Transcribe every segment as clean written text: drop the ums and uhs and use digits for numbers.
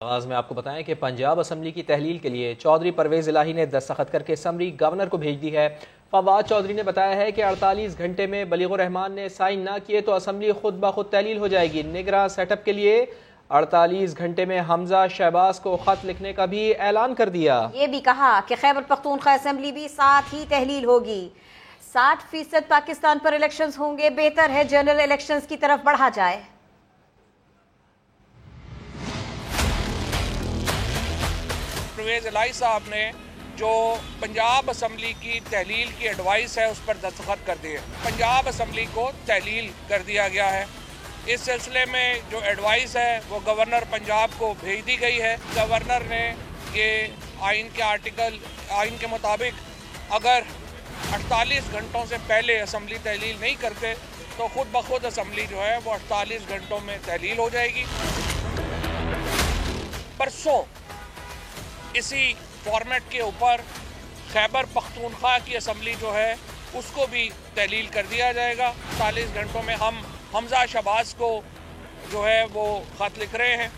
आगाज में आपको बताएं कि पंजाब असम्बली की तहलील के लिए चौधरी परवेज इलाही ने दस्तखत करके समरी गवर्नर को भेज दी है। फवाद चौधरी ने बताया है कि 48 घंटे में बलीगुर रहमान ने साइन न किए तो असम्बली खुद ब खुद तहलील हो जाएगी। निगरां सेटअप के लिए 48 घंटे में हमजा शहबाज को खत लिखने का भी ऐलान कर दिया। ये भी कहा कि खैबर पख्तूनख्वा असम्बली भी साथ ही तहलील होगी। 60% पाकिस्तान पर इलेक्शंस होंगे, बेहतर है जनरल इलेक्शंस की तरफ बढ़ा जाए। परवेज इलाही साहब ने जो पंजाब असम्बली की तहलील की एडवाइस है उस पर दस्तखत कर दिए। पंजाब असम्बली को तहलील कर दिया गया है। इस सिलसिले में जो एडवाइस है वो गवर्नर पंजाब को भेज दी गई है। गवर्नर ने ये आइन के मुताबिक अगर 48 घंटों से पहले असम्बली तहलील नहीं करते तो खुद ब खुद असम्बली जो है वो 48 घंटों में तहलील हो जाएगी। परसों इसी फॉर्मेट के ऊपर खैबर पख्तूनख्वा की असम्बली जो है उसको भी तहलील कर दिया जाएगा। 40 घंटों में हम हमजा शहबाज को जो है वो ख़त लिख रहे हैं।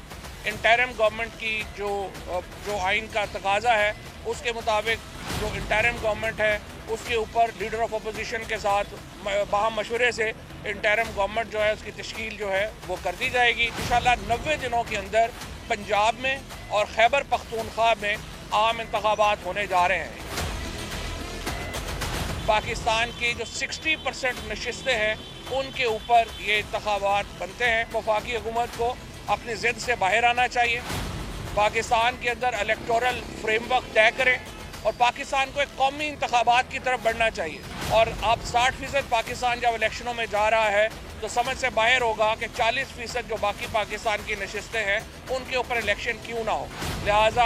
इंटरिम गवर्नमेंट की जो आइन का तकाजा है उसके मुताबिक जो इंटरिम गवर्नमेंट है उसके ऊपर लीडर ऑफ अपोजिशन के साथ बाहम मशवरे से इंटरिम गवर्नमेंट जो है उसकी तश्कील जो है वो कर दी जाएगी। इंशाल्लाह 90 दिनों के अंदर पंजाब में और खैबर पख्तूनख्वा में आम इंतखाबात होने जा रहे हैं। पाकिस्तान की जो 60% नशिस्तें हैं उनके ऊपर ये इंतखाबात बनते हैं। वफाकी हुकूमत को अपनी ज़िद से बाहर आना चाहिए, पाकिस्तान के अंदर इलेक्टोरल फ्रेमवर्क तय करें और पाकिस्तान को एक कौमी इंतखाबात की तरफ बढ़ना चाहिए। और अब 60% पाकिस्तान जब इलेक्शनों में जा रहा है तो समझ से बाहर होगा कि 40% जो बाकी पाकिस्तान की नशिस्तें हैं उनके ऊपर इलेक्शन क्यों ना हो। लिहाजा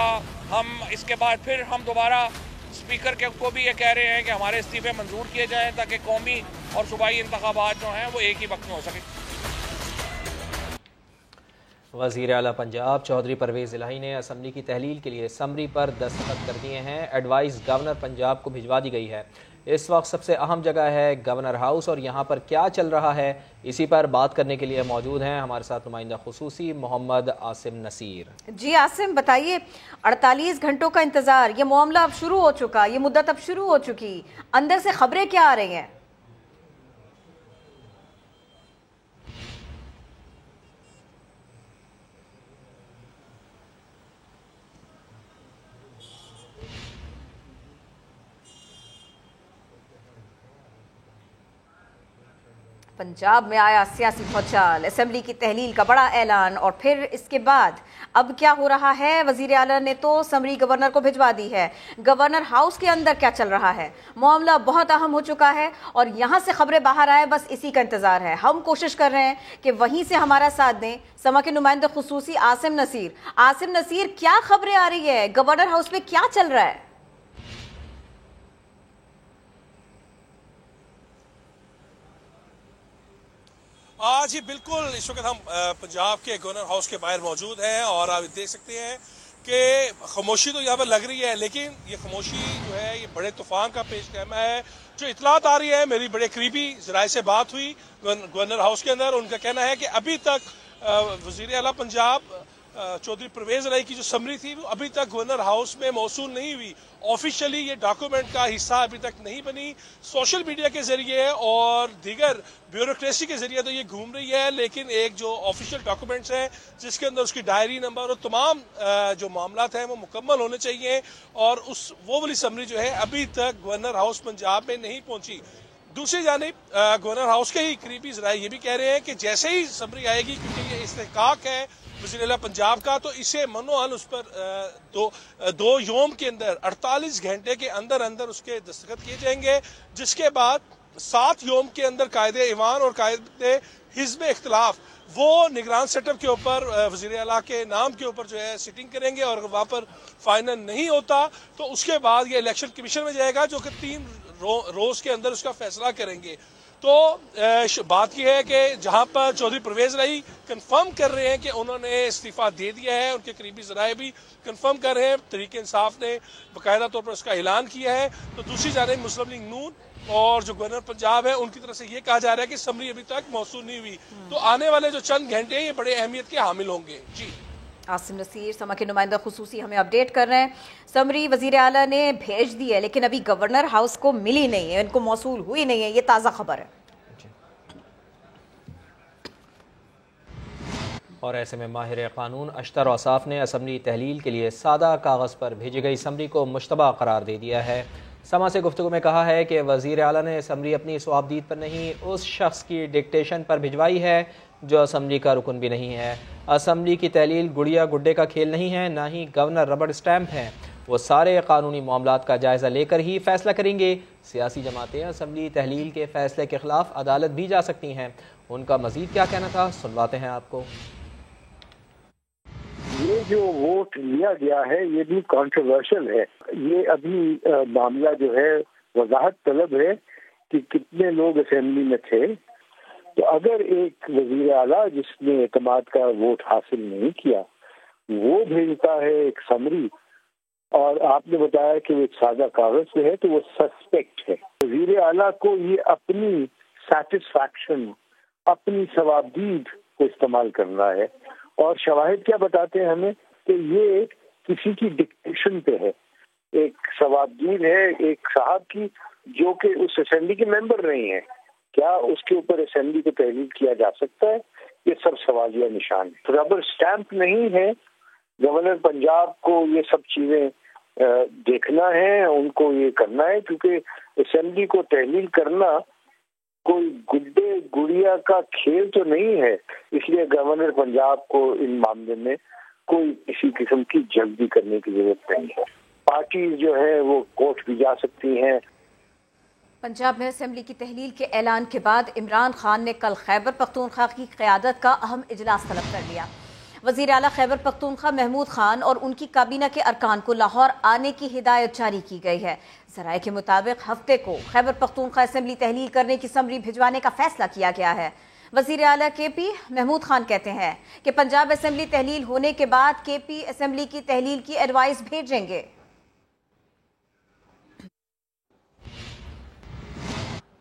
हम इसके बाद फिर हम दोबारा स्पीकर को भी ये कह रहे हैं कि हमारे इस्तीफे मंजूर किए जाएँ ताकि कौमी और सूबाई इंतखाबात जो हैं वो एक ही वक्त में हो सके। वज़ीर आला पंजाब चौधरी परवेज इलाही ने असम्बली की तहलील के लिए समरी पर दस्तखत कर दिए हैं। एडवाइस गवर्नर पंजाब को भिजवा दी गई है। इस वक्त सबसे अहम जगह है गवर्नर हाउस और यहाँ पर क्या चल रहा है, इसी पर बात करने के लिए मौजूद हैं हमारे साथ नुमाइंदा खुसूसी मोहम्मद आसिम नसीर। जी आसिम, बताइए, 48 घंटों का इंतजार, ये मामला अब शुरू हो चुका, ये मुद्दत अब शुरू हो चुकी, अंदर से खबरें क्या आ रही हैं? पंजाब में आया सियासी भूचाल, असेंबली की तहलील का बड़ा ऐलान और फिर इसके बाद अब क्या हो रहा है? वजीर आला ने तो समरी गवर्नर को भिजवा दी है। गवर्नर हाउस के अंदर क्या चल रहा है? मामला बहुत अहम हो चुका है और यहाँ से खबरें बाहर आए, बस इसी का इंतजार है। हम कोशिश कर रहे हैं कि वहीं से हमारा साथ दें समा के नुमाइंदा खुसूसी आसिम नसीर। आसिम नसीर, क्या खबरें आ रही है? गवर्नर हाउस में क्या चल रहा है? आज ही बिल्कुल इस वक्त हम पंजाब के गवर्नर हाउस के बाहर मौजूद हैं और आप देख सकते हैं कि खामोशी तो यहाँ पर लग रही है, लेकिन ये खामोशी जो है ये बड़े तूफान का पेश खैमा है। जो इतलात आ रही है, मेरी बड़े करीबी ज़राए से बात हुई गवर्नर हाउस के अंदर, उनका कहना है कि अभी तक वज़ीर आला पंजाब चौधरी परवेज इलाही की जो समरी थी वो अभी तक गवर्नर हाउस में मौसूल नहीं हुई। ऑफिशियली ये डॉक्यूमेंट का हिस्सा अभी तक नहीं बनी। सोशल मीडिया के जरिए और दीगर ब्यूरोक्रेसी के जरिए तो ये घूम रही है, लेकिन एक जो ऑफिशियल डॉक्यूमेंट्स हैं जिसके अंदर उसकी डायरी नंबर और तमाम जो मामलात हैं वो मुकम्मल होने चाहिए और वो वाली समरी जो है अभी तक गवर्नर हाउस पंजाब में नहीं पहुंची। दूसरी जानिब गवर्नर हाउस के ही करीबी ज़राए ये भी कह रहे हैं कि जैसे ही समरी आएगी, क्योंकि ये इस्तेहकाक है वज़ीर आला पंजाब का, तो इसे मनोहन उस पर दो योम के अंदर 48 घंटे के अंदर अंदर उसके दस्तखत किए जाएंगे, जिसके बाद 7 योम के अंदर कायदे ईवान और कायदे हिज़्ब इख्तिलाफ वो निगरान सेटअप के ऊपर वज़ीर आला के नाम के ऊपर जो है सिटिंग करेंगे और अगर वहाँ पर फाइनल नहीं होता तो उसके बाद ये इलेक्शन कमीशन में जाएगा जो कि 3 रोज के अंदर उसका फैसला करेंगे। तो बात यह है कि जहां पर चौधरी परवेज इलाही कंफर्म कर रहे हैं कि उन्होंने इस्तीफा दे दिया है, उनके करीबी ज़राए भी कंफर्म कर रहे हैं, तहरीक इंसाफ ने बाकायदा तौर पर उसका ऐलान किया है, तो दूसरी जानिब मुस्लिम लीग नून और जो गवर्नर पंजाब है उनकी तरफ से ये कहा जा रहा है कि समरी अभी तक मौसूल नहीं हुई। तो आने वाले जो चंद घंटे ये बड़े अहमियत के हामिल होंगे। जी आसिम नसीर समा के नुमाइंदा खुसूसी हमें अपडेट कर रहे हैं। समरी वजीर आला ने भेज दी है लेकिन अभी गवर्नर हाउस को मिली नहीं है, इनको मौसूल हुई नहीं है, ये ताज़ा खबर है। और ऐसे में माहिर कानून अशतर औसाफ ने असम्बली तहलील के लिए सादा कागज़ पर भेजी गई समरी को मुश्तबा करार दे दिया है। समा से गुफ्तगू में कहा है कि वज़ीर आला ने समरी अपनी स्वाबदीद पर नहीं, उस शख्स की डिक्टेशन पर भिजवाई है जो असम्बली का रुकन भी नहीं है। असम्बली की तहलील गुड़िया गुड्डे का खेल नहीं है, ना ही गवर्नर रबड़ स्टैम्प हैं। वो सारे कानूनी मामलात का जायज़ा लेकर ही फैसला करेंगे। सियासी जमातें असम्बली तहलील के फैसले के खिलाफ अदालत भी जा सकती हैं। उनका मज़ीद क्या कहना था, सुनवाते हैं आपको। ये जो वोट लिया गया है ये भी कंट्रोवर्शियल है। ये अभी मामला जो है वजाहत तलब है कि कितने लोग असेंबली में थे। तो अगर एक वजीर आला जिसने एतमाद का वोट हासिल नहीं किया वो भेजता है एक समरी और आपने बताया कि वो एक सादा कागज पे है तो वो सस्पेक्ट है। वजीर आला को ये अपनी सेटिस्फैक्शन, अपनी सवाबदीद को इस्तेमाल करना है। और शवाहिद क्या बताते हैं हमें कि ये किसी की डिक्टेशन पे है, एक सवाबदीद है एक साहब की जो कि उस असेंबली के मेंबर नहीं है। क्या उसके ऊपर असेंबली को तहलील किया जा सकता है? ये सब सवालिया निशान है। रबर स्टैंप नहीं है। गवर्नर पंजाब को ये सब चीजें देखना है, उनको ये करना है क्योंकि असेंबली को तहलील करना कोई गुड्डे गुड़िया का खेल तो नहीं है। इसलिए गवर्नर पंजाब को इन मामले में कोई किसी किस्म की जल्दी करने की जरूरत नहीं है। पार्टीज जो है वो कोर्ट भी जा सकती हैं। पंजाब में असेंबली की तहलील के ऐलान के बाद इमरान खान ने कल खैबर पख्तूनख्वा की क़यादत का अहम इजलास तलब कर लिया। वज़ीर आला खैबर पख्तूनख्वा महमूद खान और उनकी काबीना के अरकान को लाहौर आने की हिदायत जारी की गई है। ज़राए के मुताबिक हफ्ते को खैबर पख्तूनख्वा असेंबली तहलील करने की समरी भिजवाने का फैसला किया गया है। वज़ीर आला KP महमूद खान कहते हैं कि पंजाब असेंबली तहलील होने के बाद KP असेंबली की तहलील की एडवाइस भेजेंगे।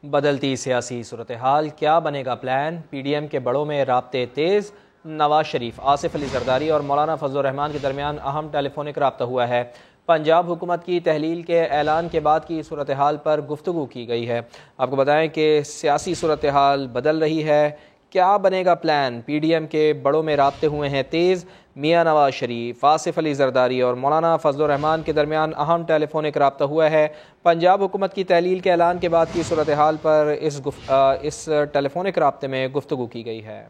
बदलती सियासी सूरत हाल, क्या बनेगा प्लान? PDM के बड़ों में राब्ते तेज़। नवाज शरीफ, आसिफ अली जरदारी और मौलाना फजल रहमान के दरमियान अहम टेलीफोनिक रब्ता हुआ है। पंजाब हुकूमत की तहलील के ऐलान के बाद की सूरत हाल पर गुफ्तगू की गई है। आपको बताएं कि सियासी सूरत हाल बदल रही है। क्या बनेगा प्लान? PDM के बड़ों में राब्ते हुए हैं तेज़। मियाँ नवाज शरीफ, आसिफ अली जरदारी और मौलाना फजल रहमान के दरमियान अहम टेलीफोनिक रब्ता हुआ है। पंजाब हुकूमत की तहलील के ऐलान के बाद की सूरत हाल पर इस टेलीफोनिक रब्ते में गुफ्तगू की गई है।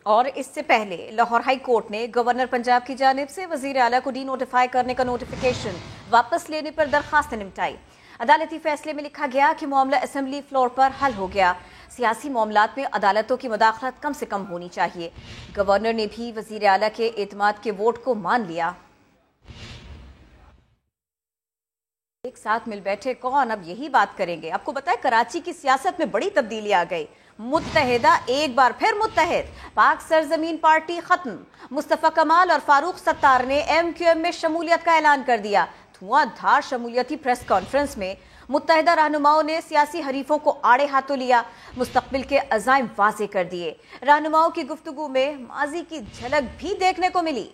और इससे पहले लाहौर हाई कोर्ट ने गवर्नर पंजाब की जानिब से वजीर आला को डी नोटिफाई करने का नोटिफिकेशन वापस लेने पर दरखास्त निपटाई। अदालती फैसले में लिखा गया कि मामला असेंबली फ्लोर पर हल हो गया। सियासी मामलात में अदालतों की मुदाखलत कम से कम होनी चाहिए। गवर्नर ने भी वजीर आला के एतमाद के वोट को मान लिया। एक साथ मिल बैठे कौन, अब यही बात करेंगे। आपको बताएं कराची की सियासत में बड़ी तब्दीली आ गई। मुत्तहिदा एक बार फिर मुत्तहिद। पाक सरजमीन पार्टी खत्म। मुस्तफा कमाल और फारूक सत्तार ने MQM में शमूलियत का ऐलान कर दिया। धुआंधार शमूलियती प्रेस कॉन्फ्रेंस में मुत्तहिदा रहनुमाओं ने सियासी हरीफों को आड़े हाथों लिया, मुस्तकबिल के अज़ाइम वाज़े कर दिए। रहनुमाओं की गुफ्तगू में माजी की झलक भी देखने को मिली।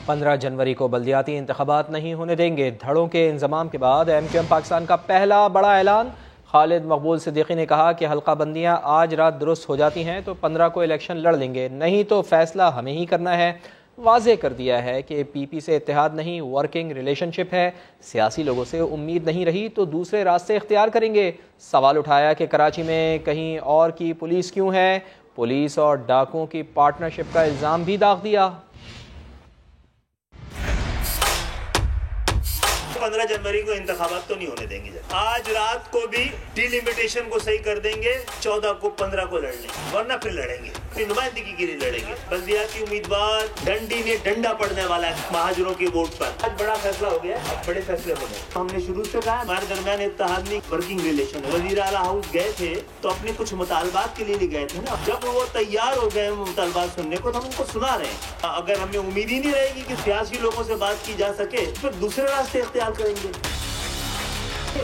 15 जनवरी को बल्दियाती इंतखाबात नहीं होने देंगे। धड़ों के इंजमाम के बाद MQM पाकिस्तान का पहला बड़ा ऐलान। खालिद मकबूल सिद्दीकी ने कहा कि हल्का बंदियाँ आज रात दुरुस्त हो जाती हैं तो 15 को इलेक्शन लड़ लेंगे, नहीं तो फैसला हमें ही करना है। वाज़े कर दिया है कि PP से इत्तेहाद नहीं, वर्किंग रिलेशनशिप है। सियासी लोगों से उम्मीद नहीं रही तो दूसरे रास्ते इख्तियार करेंगे। सवाल उठाया कि कराची में कहीं और की पुलिस क्यों है। पुलिस और डाकुओं की पार्टनरशिप का इल्ज़ाम भी दाग दिया। 15 जनवरी को इंतखाबात तो नहीं होने देंगे। आज रात को भी डिलिमिटेशन को सही कर देंगे, 14 को 15 को लड़ लेंगे, वरना फिर लड़ेंगे, फिर नुमाइंदगी के लिए लड़ेंगे। बल्दियाती उम्मीदवार डंडी में डंडा पड़ने वाला है महाजरों के वोट पर। आज बड़ा फैसला हो गया, अब बड़े फैसले हो गए। हमने शुरू से कहा हमारे दरमियान इत्तेहाद नहीं, वर्किंग रिलेशन है। वज़ीर आला हाउस गए थे तो अपने कुछ मुतालबात के लिए नहीं गए थे ना। जब वो तैयार हो गए मुतालबात सुनने को तो हम उनको सुना रहे हैं। अगर हमें उम्मीद ही नहीं रहेगी कि सियासी लोगों से बात की जा सके फिर दूसरे रास्ते इख्तियार करेंगे।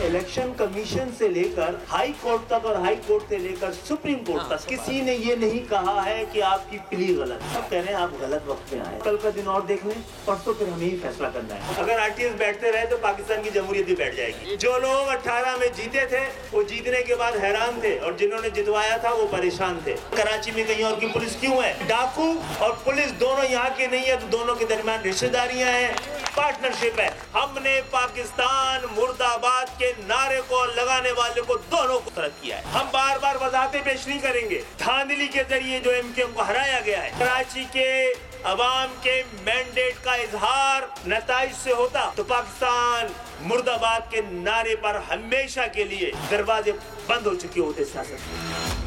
इलेक्शन कमीशन से लेकर हाई कोर्ट तक और हाई कोर्ट से लेकर सुप्रीम कोर्ट तक किसी ने ये नहीं कहा है कि आपकी प्ली गलत। सब कह रहे हैं आप गलत वक्त में आए। कल का दिन और देख लें, परसों फिर हमें ही फैसला करना है। अगर आरटीएस बैठते रहे तो पाकिस्तान की जमहूरियत भी बैठ जाएगी। जो लोग 18 में जीते थे वो जीतने के बाद हैरान थे और जिन्होंने जितवाया था वो परेशान थे। कराची में कहीं और की पुलिस क्यों है? डाकू और पुलिस दोनों यहाँ के नहीं है, तो दोनों के दरमियान रिश्तेदारियां हैं, पार्टनरशिप है। हमने पाकिस्तान मुर्दाबाद के नारे को लगाने वाले को दोनों को तरफ किया है। हम बार बार वजाहतें पेश नहीं करेंगे। धांधली के जरिए जो एमकेएम को हराया गया है, कराची के अवाम के मैंडेट का इजहार नताइज से होता तो पाकिस्तान मुर्दाबाद के नारे पर हमेशा के लिए दरवाजे बंद हो चुके होते सियासत में।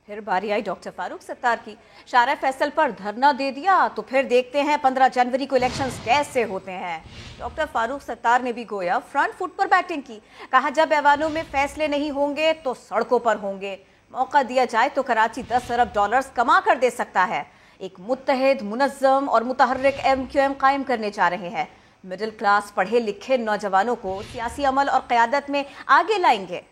फिर बारी आई डॉक्टर फारूक सत्तार की। शारा फैसल पर धरना दे दिया तो फिर देखते हैं 15 जनवरी को इलेक्शंस कैसे होते हैं। डॉक्टर फारूक सत्तार ने भी गोया फ्रंट फुट पर बैटिंग की। कहा जब ऐवानों में फैसले नहीं होंगे तो सड़कों पर होंगे। मौका दिया जाए तो कराची 10 अरब डॉलर्स कमा कर दे सकता है। एक मुत्तहिद, मुनज़्ज़म और मुतहर्रिक एमक्यूएम कायम करने जा रहे हैं। मिडिल क्लास पढ़े लिखे नौजवानों को सियासी अमल और क़यादत में आगे लाएंगे।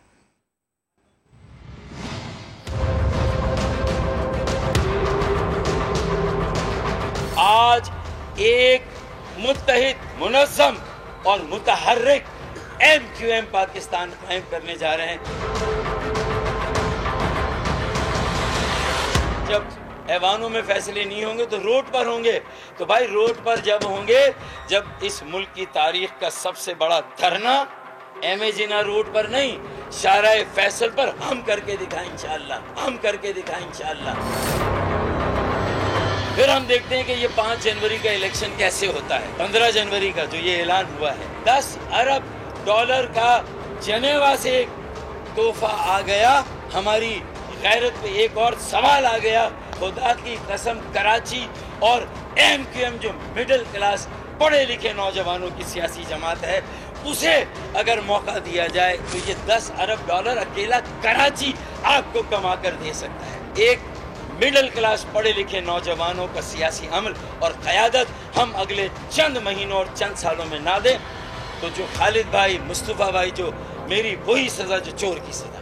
आज एक मुत्तहिद, मुनज़्ज़म और मुतहर्रिक एमक्यूएम पाकिस्तान कायम करने जा रहे हैं। जब ऐवानों में फैसले नहीं होंगे तो रोड पर होंगे। तो भाई रोड पर जब होंगे, जब इस मुल्क की तारीख का सबसे बड़ा धरना एम.ए. जिन्ना रोड पर नहीं, शाराए फैसल पर हम करके दिखाएं इंशाअल्लाह, हम करके दिखाएं इंशाअल्लाह। फिर हम देखते हैं कि ये 5 जनवरी का इलेक्शन कैसे होता है। 15 जनवरी का जो ये ऐलान हुआ है, 10 अरब डॉलर का जनेवा से एक तोहफा आ गया। हमारी गैरत पे एक और सवाल आ गया। खुदा की कसम, कराची और एमक्यूएम जो मिडिल क्लास पढ़े लिखे नौजवानों की सियासी जमात है, उसे अगर मौका दिया जाए तो ये 10 अरब डॉलर अकेला कराची आपको कमा कर दे सकता है। एक मिडिल क्लास पढ़े लिखे नौजवानों का सियासी अमल और क़यादत हम अगले चंद महीनों और चंद सालों में ना दें तो जो खालिद भाई, मुस्तफ़ा भाई, जो मेरी वही सज़ा जो चोर की सज़ा।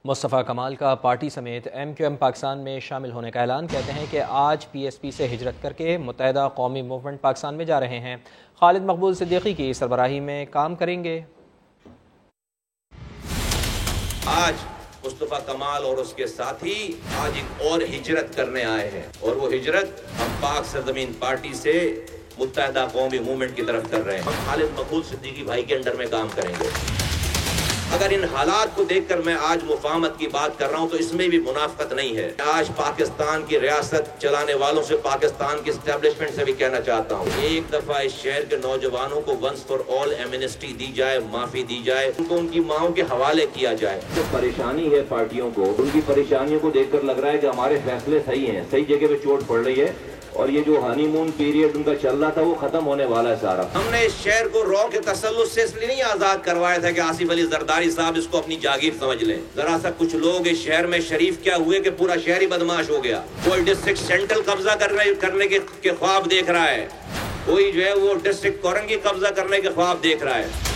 मुस्तफ़ा कमाल का पार्टी समेत एमक्यूएम पाकिस्तान में शामिल होने का ऐलान। कहते हैं कि आज पीएसपी से हिजरत करके मुत्तहिदा कौमी मूवमेंट पाकिस्तान में जा रहे हैं। खालिद मकबूल सिद्दीकी की सरबराही में काम करेंगे। आज मुस्तफ़ा कमाल और उसके साथी आज एक और हिजरत करने आए हैं और वो हिजरत हम पाक सरजमीन पार्टी से मुत्तहिदा कौमी मूवमेंट की तरफ कर रहे हैं। हम खालिद मकबूल सिद्दीकी भाई के अंडर में काम करेंगे। अगर इन हालात को देखकर मैं आज मुफाहमत की बात कर रहा हूं तो इसमें भी मुनाफकत नहीं है। आज पाकिस्तान की रियासत चलाने वालों से, पाकिस्तान की एस्टेब्लिशमेंट से भी कहना चाहता हूं, एक दफा इस शहर के नौजवानों को वंस फॉर ऑल एमनेस्टी दी जाए, माफी दी जाए, उनको उनकी माओं के हवाले किया जाए। तो परेशानी है पार्टियों को, उनकी परेशानियों को देखकर लग रहा है कि हमारे फैसले सही हैं, सही जगह पे चोट पड़ रही है और ये जो हनीमून पीरियड उनका चल रहा था वो खत्म होने वाला है सारा। हमने इस शहर को रॉ के तसल्लुस से इसलिए नहीं आजाद करवाया था कि आसिफ अली जरदारी साहब इसको अपनी जागीर समझ लें। जरा सा कुछ लोग इस शहर में शरीफ क्या हुए कि पूरा शहर ही बदमाश हो गया। कोई डिस्ट्रिक्ट सेंट्रल कब्जा करने के ख्वाब देख रहा है, कोई जो है वो डिस्ट्रिक्ट कोरंगी कब्जा करने के ख्वाब देख रहा है।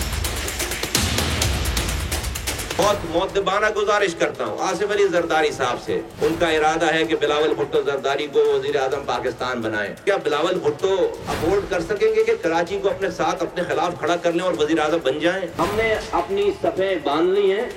बहुत मुअद्दबाना गुजारिश करता हूँ आसिफ अली जरदारी साहब से, उनका इरादा है कि बिलावल भुट्टो जरदारी को वजीर आजम पाकिस्तान बनाएं। क्या बिलावल भुट्टो अफोर्ड कर सकेंगे कि कराची को अपने साथ अपने खिलाफ खड़ा कर लें और वजीर आजम बन जाएं? हमने अपनी सफ़ें बांध ली हैं,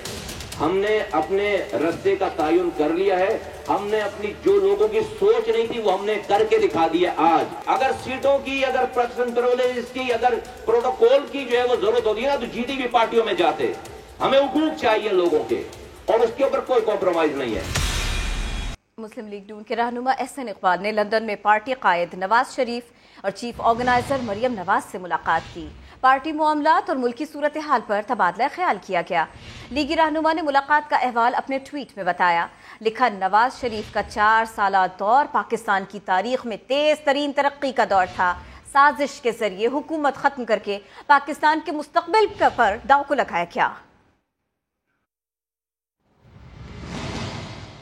हमने अपने रस्ते का तयन कर लिया है, हमने अपनी जो लोगों की सोच नहीं थी वो हमने करके दिखा दिया। आज अगर सीटों की, अगर प्रिविलेज की, अगर प्रोटोकॉल की जो है वो जरूरत होती है ना तो जीती भी पार्टियों में जाते। हमें हुकूक चाहिए लोगों के और उसके ऊपर कोई कॉम्प्रोमाइज नहीं है। मुस्लिम लीग नून के रहनुमा एहसन इकबाल ने लंदन में पार्टी कायद नवाज शरीफ और चीफ ऑर्गेनाइजर मरियम नवाज से मुलाकात की। पार्टी मामलात और मुल्की सूरत हाल पर तबादला ख्याल किया गया। लीगी रहनुमा ने मुलाकात का अहवाल अपने ट्वीट में बताया। लिखा, नवाज शरीफ का 4 साला दौर पाकिस्तान की तारीख में तेज तरीन तरक्की का दौर था। साजिश के जरिए हुकूमत खत्म करके पाकिस्तान के मुस्तकबिल पर दांव को लगाया गया।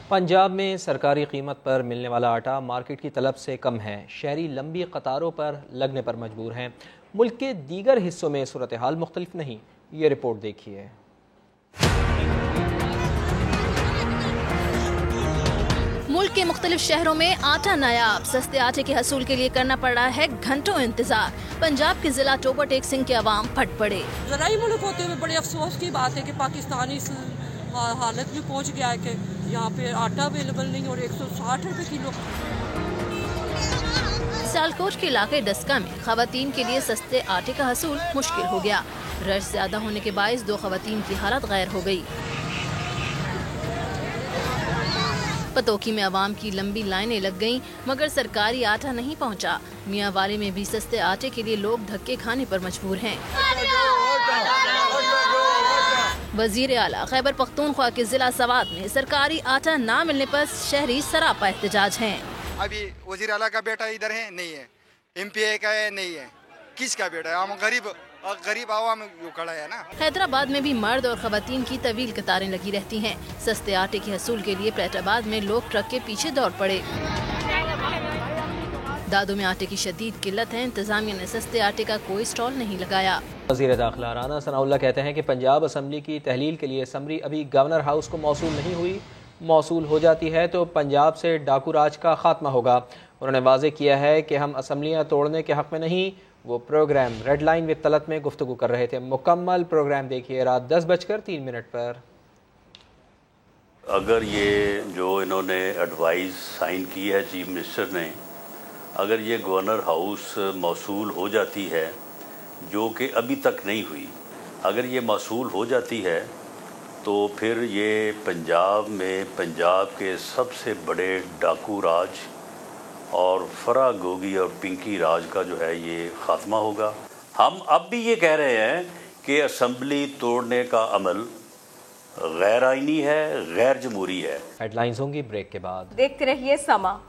पंजाब में सरकारी कीमत पर मिलने वाला आटा मार्केट की तलब से कम है। शहरी लंबी कतारों पर लगने पर मजबूर हैं। मुल्क के दीगर हिस्सों में सूरत हाल मुख्तलिफ नहीं, ये रिपोर्ट देखिए। मुल्क के मुख्तलिफ शहरों में आटा नायाब, सस्ते आटे के हसूल के लिए करना पड़ रहा है घंटों इंतजार। पंजाब के जिला टोबर टेक सिंह के अवाम फट पड़े। ज़राई मुल्क होते हुए बड़े अफसोस की बात है कि पाकिस्तान इस हालत में पहुंच गया है कि यहाँ पे आटा अवेलेबल नहीं और 160 रुपए किलो। सियालकोट के इलाके डस्का में खवातीन के लिए सस्ते आटे का हसूल मुश्किल हो गया। रश ज्यादा होने के बायस 2 खवातीन की हालत गैर हो गई। पतोकी में अवाम की लंबी लाइनें लग गईं, मगर सरकारी आटा नहीं पहुंचा। मियां वाले में भी सस्ते आटे के लिए लोग धक्के खाने पर मजबूर हैं। वजीर आला खैबर पख्तूनख्वा के जिला सवात में सरकारी आटा ना मिलने पर शहरी सरापा एहतजाज हैं। अभी वजीर आला का बेटा इधर है नहीं है, MPA का है नहीं है, किसका बेटा है? हम गरीब आवाम खड़ा है ना। हैदराबाद में भी मर्द और खवातीन की तवील कतारें लगी रहती हैं। सस्ते आटे के हसूल के लिए प्लेटाबाद में लोग ट्रक के पीछे दौड़ पड़े। दादू में आटे की शदीद किल्लत है, इंतजामिया ने सस्ते आटे का कोई स्टॉल नहीं लगाया। वज़ीर दाखिला राना सनाउल्लाह कहते हैं कि पंजाब असम्बली की तहलील के लिए असम्बली अभी गवर्नर हाउस को मौसूल नहीं हुई, मौसूल हो जाती है तो पंजाब से डाकू राज का खात्मा होगा। उन्होंने वाज़ेह किया है कि हम असम्बलियाँ तोड़ने के हक़ में नहीं। वो programme red line with Talat में गुफ्तगू कर रहे थे। मुकम्मल प्रोग्राम देखिए रात 10:03 पर। अगर ये जो इन्होंने एडवाइस साइन की है चीफ मिनिस्टर ने, अगर ये गवर्नर हाउस मौसूल हो जाती है, जो कि अभी तक नहीं हुई, अगर ये मौसूल हो जाती है तो फिर ये पंजाब में पंजाब के सबसे बड़े डाकू राज और फरा गोगी और पिंकी राज का जो है ये खात्मा होगा। हम अब भी ये कह रहे हैं कि असम्बली तोड़ने का अमल गैर आईनी है, गैर जमहूरी है। हेडलाइंस होंगी ब्रेक के बाद। देखते रहिए समा।